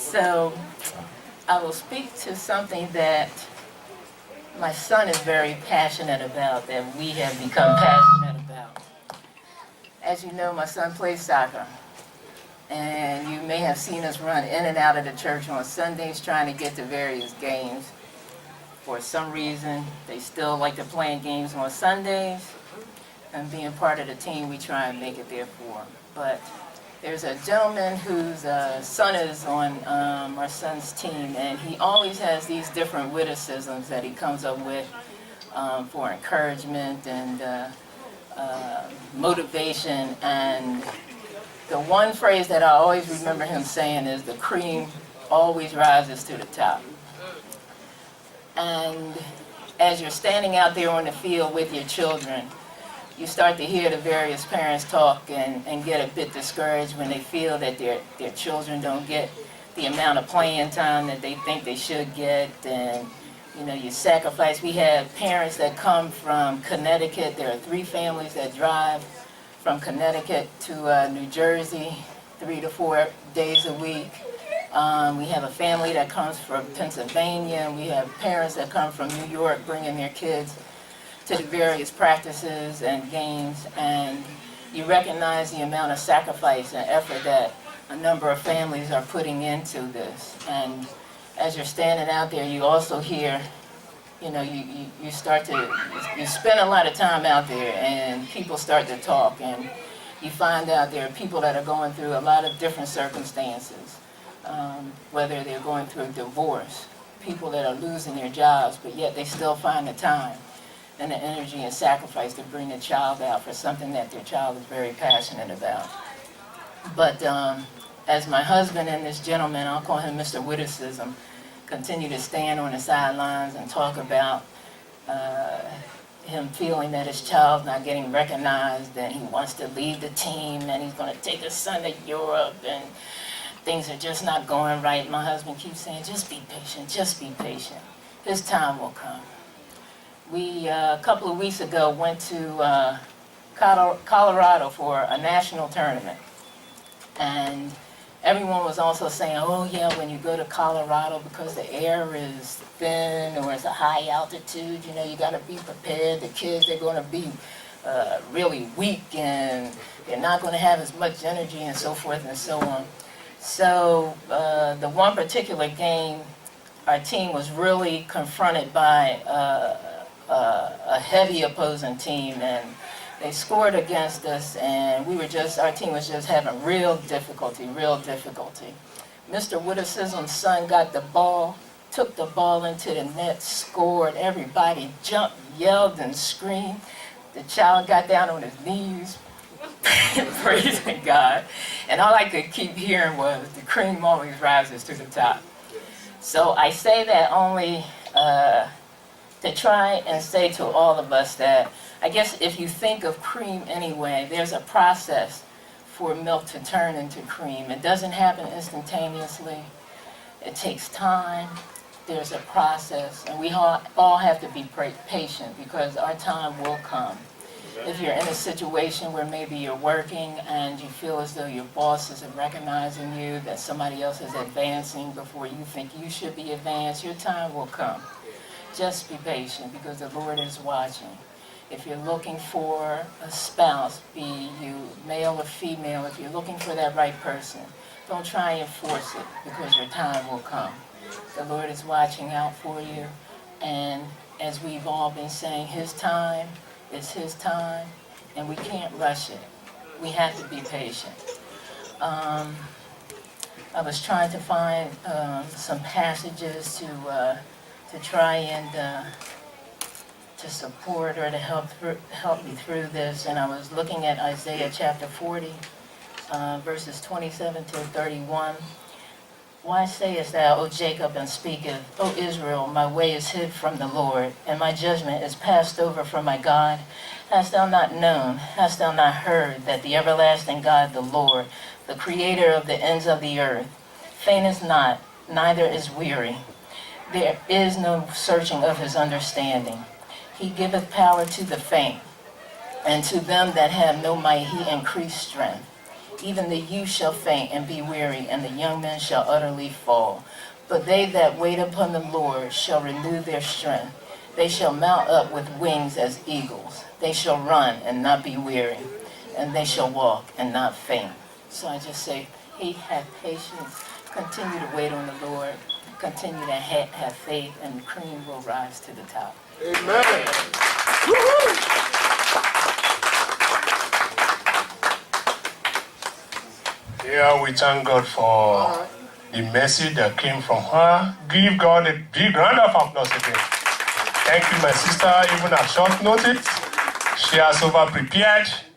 So I will speak to something that my son is very passionate about, that we have become passionate about. As you know, my son plays soccer, and you may have seen us run in and out of the church on Sundays trying to get to various games. For some reason, they still like to play games on Sundays, and being part of the team, we try and make it there for them. But there's a gentleman whose son is on our son's team, and he always has these different witticisms that he comes up with for encouragement and motivation. And the one phrase that I always remember him saying is, "The cream always rises to the top." And as you're standing out there on the field with your children, you start to hear the various parents talk and get a bit discouraged when they feel that their children don't get the amount of playing time that they think they should get. And you know, you sacrifice. We have parents that come from Connecticut. There are 3 families that drive from Connecticut to New Jersey 3 to 4 days a week. We have a family that comes from Pennsylvania. We have parents that come from New York bringing their kids to the various practices and games, and you recognize the amount of sacrifice and effort that a number of families are putting into this. And as you're standing out there, you also hear, you know, you spend a lot of time out there, and people start to talk, and you find out there are people that are going through a lot of different circumstances, whether they're going through a divorce, people that are losing their jobs, but yet they still find the time and the energy and sacrifice to bring a child out for something that their child is very passionate about. But as my husband and this gentleman, I'll call him Mr. Witticism, continue to stand on the sidelines and talk about him feeling that his child's not getting recognized, that he wants to leave the team, and he's going to take his son to Europe, and things are just not going right. My husband keeps saying, just be patient, just be patient. His time will come. We, a couple of weeks ago, went to Colorado for a national tournament. And everyone was also saying, oh yeah, when you go to Colorado, because the air is thin or it's a high altitude, you know, you got to be prepared. The kids, they're going to be really weak, and they're not going to have as much energy, and so forth and so on. So the one particular game, our team was really confronted by a heavy opposing team, and they scored against us, and our team was just having real difficulty. Mr. Witticism's son got the ball, took the ball into the net, scored. Everybody jumped, yelled, and screamed. The child got down on his knees, praising God, and all I could keep hearing was, the cream always rises to the top. So I say that only to try and say to all of us that, I guess if you think of cream anyway, there's a process for milk to turn into cream. It doesn't happen instantaneously. It takes time. There's a process, and we all have to be patient, because our time will come. If you're in a situation where maybe you're working and you feel as though your boss isn't recognizing you, that somebody else is advancing before you think you should be advanced, your time will come. Just be patient, because the Lord is watching. If you're looking for a spouse, be you male or female, if you're looking for that right person, don't try and force it, because your time will come. The Lord is watching out for you, and as we've all been saying, His time is His time, and we can't rush it. We have to be patient. I was trying to find some passages to try and to support or to help me through this, and I was looking at Isaiah chapter 40, verses 27 to 31. Why sayest thou, O Jacob, and speaketh, O Israel, my way is hid from the Lord, and my judgment is passed over from my God? Hast thou not known, hast thou not heard, that the everlasting God, the Lord, the creator of the ends of the earth, fainteth not, neither is weary. There is no searching of his understanding. He giveth power to the faint, and to them that have no might he increased strength. Even the youth shall faint and be weary, and the young men shall utterly fall. But they that wait upon the Lord shall renew their strength. They shall mount up with wings as eagles. They shall run and not be weary, and they shall walk and not faint. So I just say, have patience, continue to wait on the Lord, continue to have faith, and the cream will rise to the top. Amen. Yeah, we thank God for the message that came from her. Give God a big round of applause again. Thank you, my sister, even at short notice. She has over-prepared.